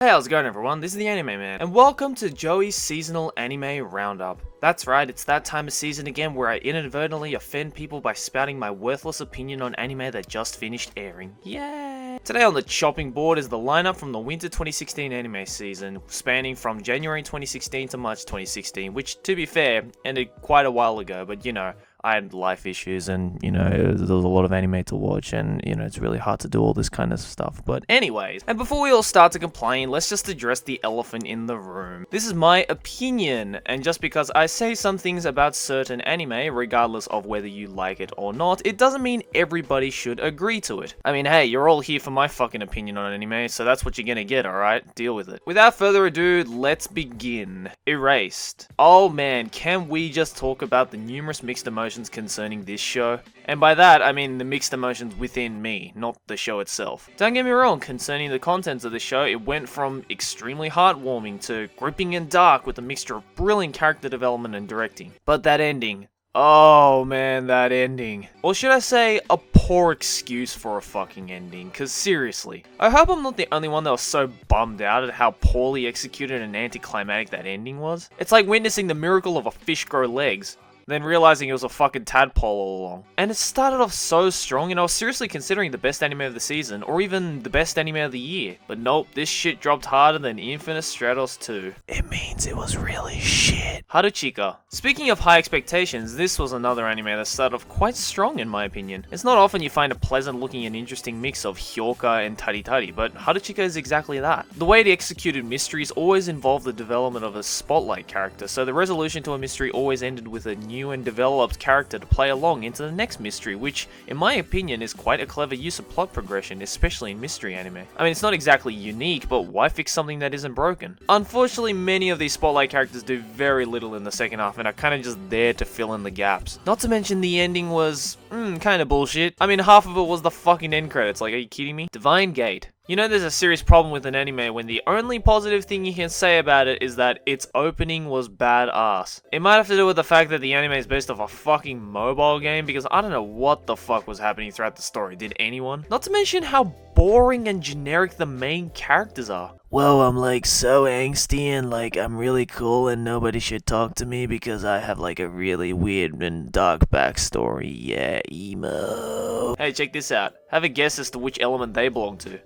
Hey, how's it going everyone? This is the Anime Man, and welcome to Joey's Seasonal Anime Roundup. That's right, it's that time of season again where I inadvertently offend people by spouting my worthless opinion on anime that just finished airing. Yay! Today on the chopping board is the lineup from the Winter 2016 anime season, spanning from January 2016 to March 2016, which, to be fair, ended quite a while ago, but you know, I had life issues and, you know, there was a lot of anime to watch and, you know, it's really hard to do all this kind of stuff. But anyways, and before we all start to complain, let's just address the elephant in the room. This is my opinion, and just because I say some things about certain anime, regardless of whether you like it or not, it doesn't mean everybody should agree to it. I mean, hey, you're all here for my fucking opinion on anime, so that's what you're gonna get, alright? Deal with it. Without further ado, let's begin. Erased. Oh man, can we just talk about the numerous mixed emotions concerning this show? And by that, I mean the mixed emotions within me, not the show itself. Don't get me wrong, concerning the contents of the show, it went from extremely heartwarming to gripping and dark with a mixture of brilliant character development and directing. But that ending. Oh man, that ending. Or should I say, a poor excuse for a fucking ending, cause seriously. I hope I'm not the only one that was so bummed out at how poorly executed and anticlimactic that ending was. It's like witnessing the miracle of a fish grow legs, then realizing it was a fucking tadpole all along. And it started off so strong, and I was seriously considering the best anime of the season, or even the best anime of the year. But nope, this shit dropped harder than Infinite Stratos 2. It means it was really shit. HaruChika. Speaking of high expectations, this was another anime that started off quite strong in my opinion. It's not often you find a pleasant looking and interesting mix of Hyoka and Taritari, but HaruChika is exactly that. The way it executed mysteries always involved the development of a spotlight character, so the resolution to a mystery always ended with a new and developed character to play along into the next mystery, which, in my opinion, is quite a clever use of plot progression, especially in mystery anime. I mean, it's not exactly unique, but why fix something that isn't broken? Unfortunately, many of these spotlight characters do very little in the second half and are kinda just there to fill in the gaps. Not to mention the ending was, kinda bullshit. I mean, half of it was the fucking end credits, like, are you kidding me? Divine Gate. You know there's a serious problem with an anime when the only positive thing you can say about it is that its opening was badass. It might have to do with the fact that the anime is based off a fucking mobile game, because I don't know what the fuck was happening throughout the story, did anyone? Not to mention how boring and generic the main characters are. Well, I'm like so angsty and like I'm really cool and nobody should talk to me because I have like a really weird and dark backstory, yeah, emo. Hey, check this out. Have a guess as to which element they belong to.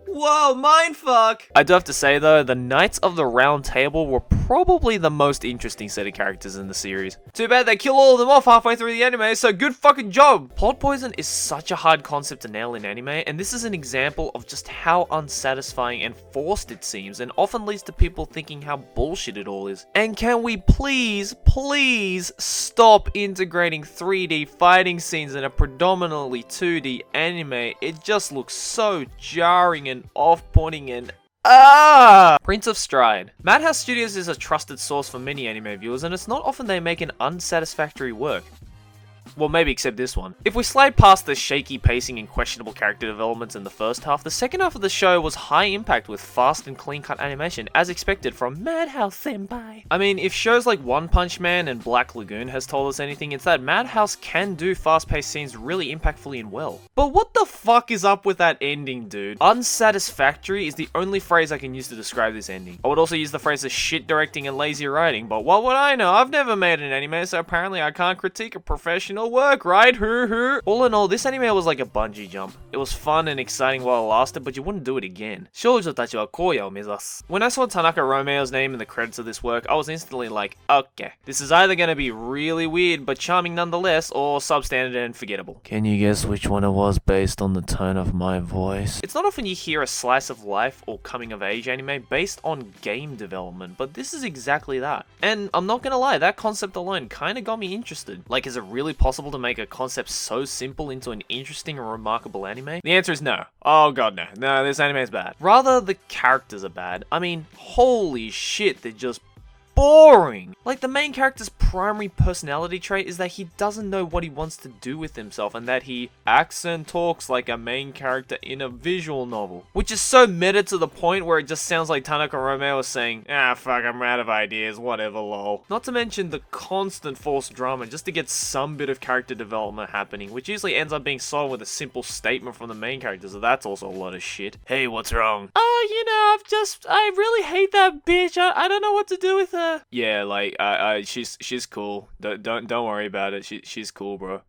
Whoa, mindfuck! I do have to say though, the Knights of the Round Table were probably the most interesting set of characters in the series. Too bad they kill all of them off halfway through the anime, so good fucking job! Plot poison is such a hard concept to nail in anime, and this is an example of just how unsatisfying and forced it seems, and often leads to people thinking how bullshit it all is. And can we please stop integrating 3D fighting scenes in a predominantly 2D anime? It just looks so jarring and off-putting and Prince of Stride. Madhouse Studios is a trusted source for many anime viewers, and it's not often they make an unsatisfactory work. Well, maybe except this one. If we slide past the shaky pacing and questionable character developments in the first half, the second half of the show was high impact with fast and clean-cut animation, as expected from Madhouse Senpai. I mean, if shows like One Punch Man and Black Lagoon has told us anything, it's that Madhouse can do fast-paced scenes really impactfully and well. But what the fuck is up with that ending, dude? Unsatisfactory is the only phrase I can use to describe this ending. I would also use the phrases shit directing and lazy writing, but what would I know? I've never made an anime, so apparently I can't critique a professional work, right? All in all, this anime was like a bungee jump. It was fun and exciting while it lasted, but you wouldn't do it again. Shoujo-tachi wa Kouya Mezasu. When I saw Tanaka Romeo's name in the credits of this work, I was instantly like, okay, this is either gonna be really weird but charming nonetheless, or substandard and forgettable. Can you guess which one it was based on the tone of my voice? It's not often you hear a slice of life or coming of age anime based on game development, but this is exactly that. And I'm not gonna lie, that concept alone kinda got me interested. Like, is it really possible to make a concept so simple into an interesting and remarkable anime? The answer is no. Oh god, no. No, this anime is bad. Rather, the characters are bad. I mean, holy shit, they're just boring. Like, the main character's primary personality trait is that he doesn't know what he wants to do with himself and that he acts and talks like a main character in a visual novel. Which is so meta to the point where it just sounds like Tanaka Romeo is saying, ah fuck, I'm out of ideas, whatever lol. Not to mention the constant forced drama just to get some bit of character development happening, which usually ends up being solved with a simple statement from the main character, so that's also a lot of shit. Hey, what's wrong? Oh, you know, I really hate that bitch. I don't know what to do with her. Yeah, like, she's cool. Don't worry about it. She's cool, bro.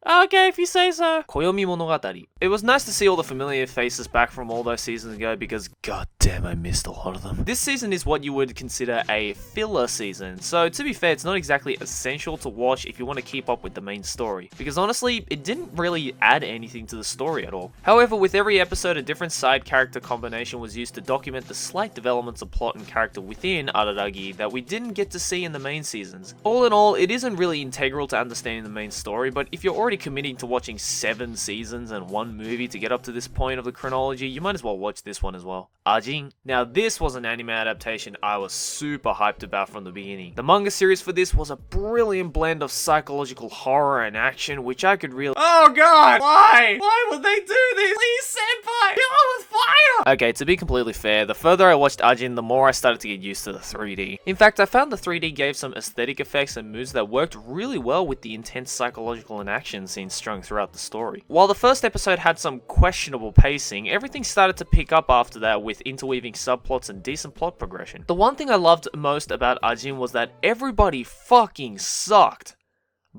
Okay, if you say so. Koyomimonogatari. It was nice to see all the familiar faces back from all those seasons ago because goddamn, I missed a lot of them. This season is what you would consider a filler season, so to be fair, it's not exactly essential to watch if you want to keep up with the main story, because honestly, it didn't really add anything to the story at all. However, with every episode, a different side character combination was used to document the slight developments of plot and character within Araragi that we didn't get to see in the main seasons. All in all, it isn't really integral to understanding the main story, but if you're already committing to watching 7 seasons and 1 movie to get up to this point of the chronology, you might as well watch this one as well. Ajin. Now this was an anime adaptation I was super hyped about from the beginning. The manga series for this was a brilliant blend of psychological horror and action, which I could really— oh god! Why? Why would they do this? Please, senpai! Kill him with fire! Okay, to be completely fair, the further I watched Ajin, the more I started to get used to the 3D. In fact, I found the 3D gave some aesthetic effects and moods that worked really well with the intense psychological and action scenes strung throughout the story. While the first episode had some questionable pacing, everything started to pick up after that with interweaving subplots and decent plot progression. The one thing I loved most about Ajin was that everybody fucking sucked.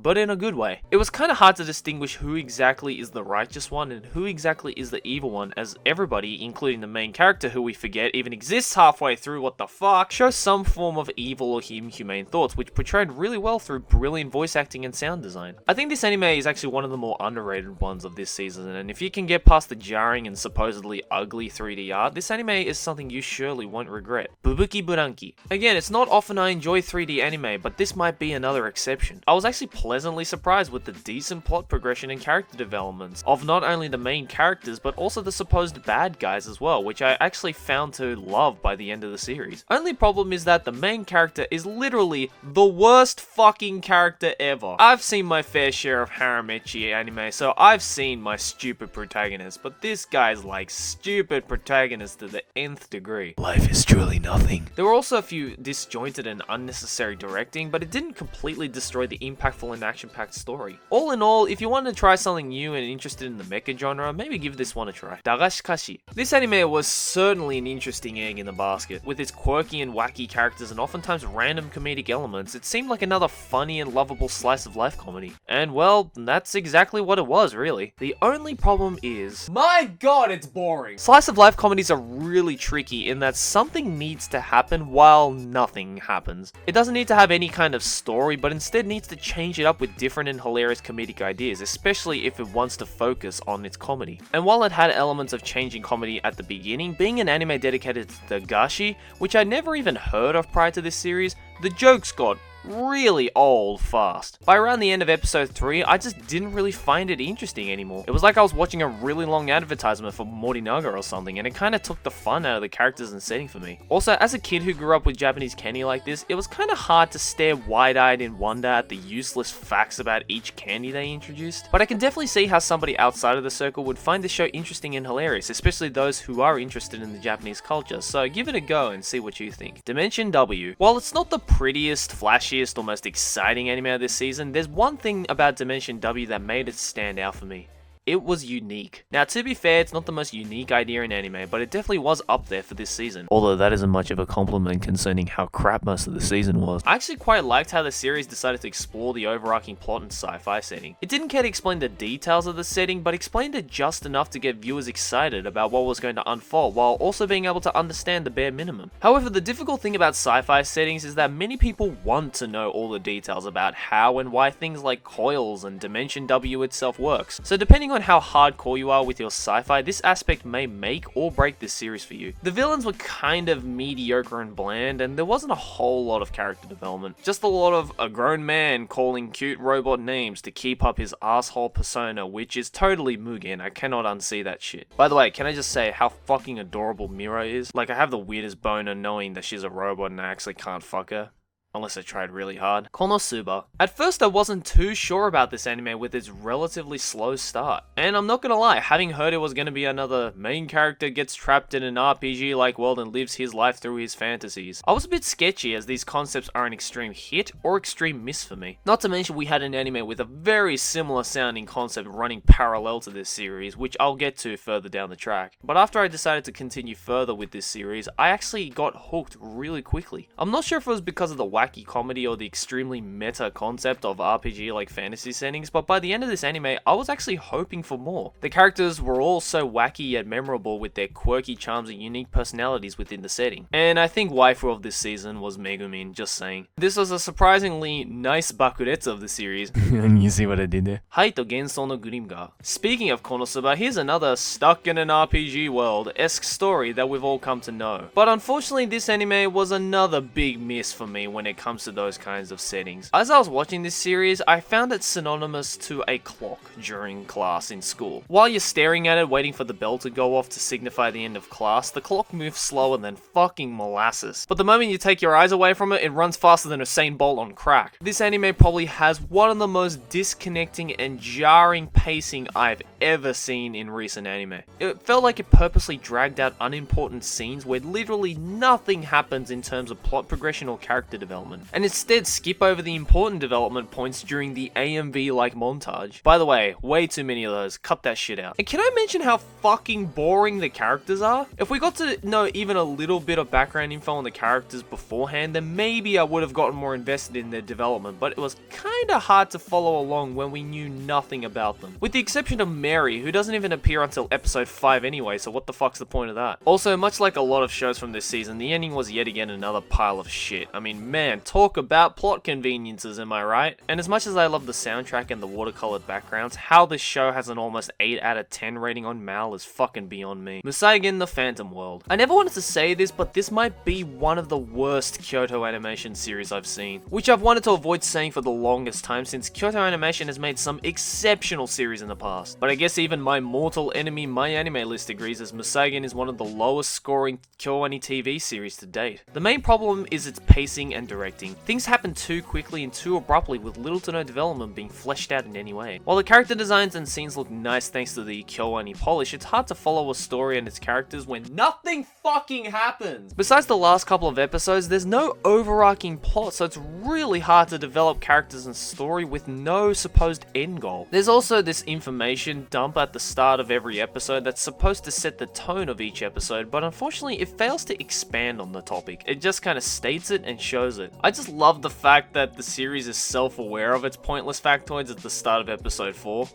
But in a good way. It was kind of hard to distinguish who exactly is the righteous one and who exactly is the evil one, as everybody, including the main character who we forget even exists halfway through what the fuck, shows some form of evil or inhumane thoughts, which portrayed really well through brilliant voice acting and sound design. I think this anime is actually one of the more underrated ones of this season, and if you can get past the jarring and supposedly ugly 3D art, this anime is something you surely won't regret. Bubuki Buranki. Again, it's not often I enjoy 3D anime, but this might be another exception. I was actually pleasantly surprised with the decent plot progression and character developments of not only the main characters but also the supposed bad guys as well, which I actually found to love by the end of the series. Only problem is that the main character is literally the worst fucking character ever. I've seen my fair share of Haramechi anime, so I've seen my stupid protagonist, but this guy's like stupid protagonist to the nth degree. Life is truly nothing. There were also a few disjointed and unnecessary directing, but it didn't completely destroy the impactful and action-packed story. All in all, if you want to try something new and interested in the mecha genre, maybe give this one a try. Dagashi Kashi. This anime was certainly an interesting egg in the basket. With its quirky and wacky characters and oftentimes random comedic elements, it seemed like another funny and lovable slice of life comedy. And well, that's exactly what it was, really. The only problem is— my god, it's boring! Slice of life comedies are really tricky in that something needs to happen while nothing happens. It doesn't need to have any kind of story, but instead needs to change it up with different and hilarious comedic ideas, especially if it wants to focus on its comedy. And while it had elements of changing comedy at the beginning, being an anime dedicated to Dagashi, which I never even heard of prior to this series, the jokes got really old fast. By around the end of episode 3, I just didn't really find it interesting anymore. It was like I was watching a really long advertisement for Morinaga or something, and it kind of took the fun out of the characters and setting for me. Also, as a kid who grew up with Japanese candy like this, it was kind of hard to stare wide-eyed in wonder at the useless facts about each candy they introduced. But I can definitely see how somebody outside of the circle would find this show interesting and hilarious, especially those who are interested in the Japanese culture, so give it a go and see what you think. Dimension W. While it's not the prettiest, flashiest, or most exciting anime of this season, there's one thing about Dimension W that made it stand out for me. It was unique. Now, to be fair, it's not the most unique idea in anime, but it definitely was up there for this season. Although that isn't much of a compliment concerning how crap most of the season was. I actually quite liked how the series decided to explore the overarching plot and sci-fi setting. It didn't care to explain the details of the setting, but explained it just enough to get viewers excited about what was going to unfold, while also being able to understand the bare minimum. However, the difficult thing about sci-fi settings is that many people want to know all the details about how and why things like coils and Dimension W itself works. So depending on on how hardcore you are with your sci-fi, this aspect may make or break this series for you. The villains were kind of mediocre and bland, and there wasn't a whole lot of character development. Just a lot of a grown man calling cute robot names to keep up his asshole persona, which is totally Mugen. I cannot unsee that shit. By the way, can I just say how fucking adorable Mira is? Like, I have the weirdest boner knowing that she's a robot and I actually can't fuck her. Unless I tried really hard. KonoSuba. At first I wasn't too sure about this anime with its relatively slow start. And I'm not gonna lie, having heard it was gonna be another main character gets trapped in an RPG-like world and lives his life through his fantasies, I was a bit sketchy as these concepts are an extreme hit or extreme miss for me. Not to mention we had an anime with a very similar sounding concept running parallel to this series, which I'll get to further down the track. But after I decided to continue further with this series, I actually got hooked really quickly. I'm not sure if it was because of the wacky comedy or the extremely meta concept of RPG like fantasy settings, but by the end of this anime, I was actually hoping for more. The characters were all so wacky yet memorable with their quirky charms and unique personalities within the setting. And I think waifu of this season was Megumin, just saying. This was a surprisingly nice bakuretsu of the series. You see what I did there? Haito Gensou no Grimgar. Speaking of Konosuba, here's another stuck in an RPG world-esque story that we've all come to know. But unfortunately, this anime was another big miss for me when it comes to those kinds of settings. As I was watching this series, I found it synonymous to a clock during class in school. While you're staring at it waiting for the bell to go off to signify the end of class, the clock moves slower than fucking molasses. But the moment you take your eyes away from it, it runs faster than Usain Bolt on crack. This anime probably has one of the most disconnecting and jarring pacing I've ever seen in recent anime. It felt like it purposely dragged out unimportant scenes where literally nothing happens in terms of plot progression or character development, and instead skip over the important development points during the AMV-like montage. By the way, way too many of those, cut that shit out. And can I mention how fucking boring the characters are? If we got to know even a little bit of background info on the characters beforehand, then maybe I would have gotten more invested in their development, but it was kinda hard to follow along when we knew nothing about them. With the exception of Mary, who doesn't even appear until episode 5 anyway, so what the fuck's the point of that? Also, much like a lot of shows from this season, the ending was yet again another pile of shit. I mean, man, talk about plot conveniences, am I right? And as much as I love the soundtrack and the watercolored backgrounds, how this show has an almost 8 out of 10 rating on Mal is fucking beyond me. Musaigen the Phantom World. I never wanted to say this, but this might be one of the worst Kyoto Animation series I've seen, which I've wanted to avoid saying for the longest time since Kyoto Animation has made some exceptional series in the past. But I guess even my mortal enemy My Anime List agrees, as Musaigen is one of the lowest scoring KyoAni TV series to date. The main problem is its pacing and directing. Things happen too quickly and too abruptly with little to no development being fleshed out in any way. While the character designs and scenes look nice thanks to the KyoAni polish, it's hard to follow a story and its characters when nothing fucking happens. Besides the last couple of episodes, there's no overarching plot, so it's really hard to develop characters and story with no supposed end goal. There's also this information dump at the start of every episode that's supposed to set the tone of each episode, but unfortunately it fails to expand on the topic. It just kind of states it and shows it. I just love the fact that the series is self-aware of its pointless factoids at the start of episode 4.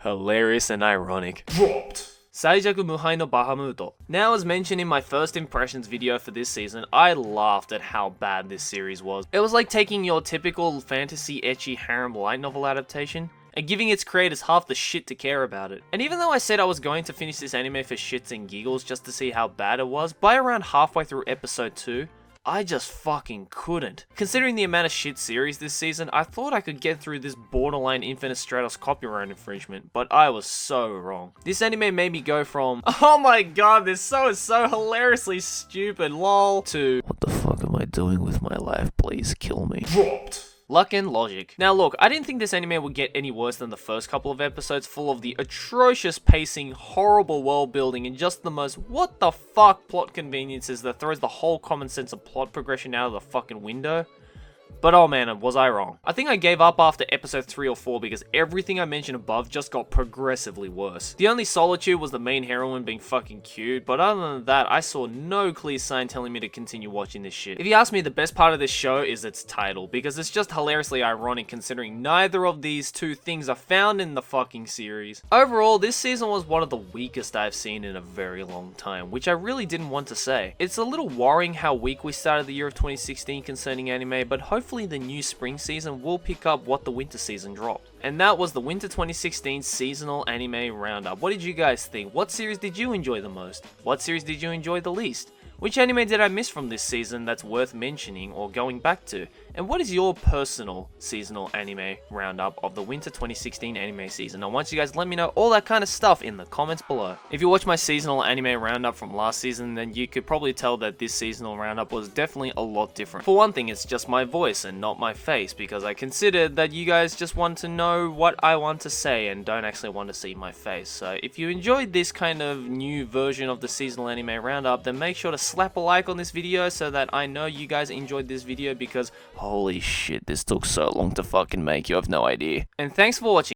Hilarious and ironic. Dropped. Saijaku Muhai no Bahamut. Now, as mentioned in my first impressions video for this season, I laughed at how bad this series was. It was like taking your typical fantasy ecchi harem light novel adaptation and giving its creators half the shit to care about it. And even though I said I was going to finish this anime for shits and giggles just to see how bad it was, by around halfway through episode 2, I just fucking couldn't. Considering the amount of shit series this season, I thought I could get through this borderline Infinite Stratos copyright infringement, but I was so wrong. This anime made me go from, oh my god, this show is so hilariously stupid, lol, to, what the fuck am I doing with my life, please kill me. Dropped. Luck and logic. Now look, I didn't think this anime would get any worse than the first couple of episodes full of the atrocious pacing, horrible world building, and just the most what the fuck plot conveniences that throws the whole common sense of plot progression out of the fucking window. But oh man, was I wrong. I think I gave up after episode 3 or 4 because everything I mentioned above just got progressively worse. The only solitude was the main heroine being fucking cute, but other than that, I saw no clear sign telling me to continue watching this shit. If you ask me, the best part of this show is its title, because it's just hilariously ironic considering neither of these two things are found in the fucking series. Overall, this season was one of the weakest I've seen in a very long time, which I really didn't want to say. It's a little worrying how weak we started the year of 2016 concerning anime, but hopefully the new spring season will pick up what the winter season dropped. And that was the Winter 2016 Seasonal Anime Roundup. What did you guys think? What series did you enjoy the most? What series did you enjoy the least? Which anime did I miss from this season that's worth mentioning or going back to? And what is your personal seasonal anime roundup of the Winter 2016 anime season? I want you guys to let me know all that kind of stuff in the comments below. If you watched my seasonal anime roundup from last season, then you could probably tell that this seasonal roundup was definitely a lot different. For one thing, it's just my voice and not my face, because I considered that you guys just want to know what I want to say and don't actually want to see my face. So if you enjoyed this kind of new version of the seasonal anime roundup, then make sure to slap a like on this video so that I know you guys enjoyed this video, because holy shit, this took so long to fucking make, you have no idea. And thanks for watching.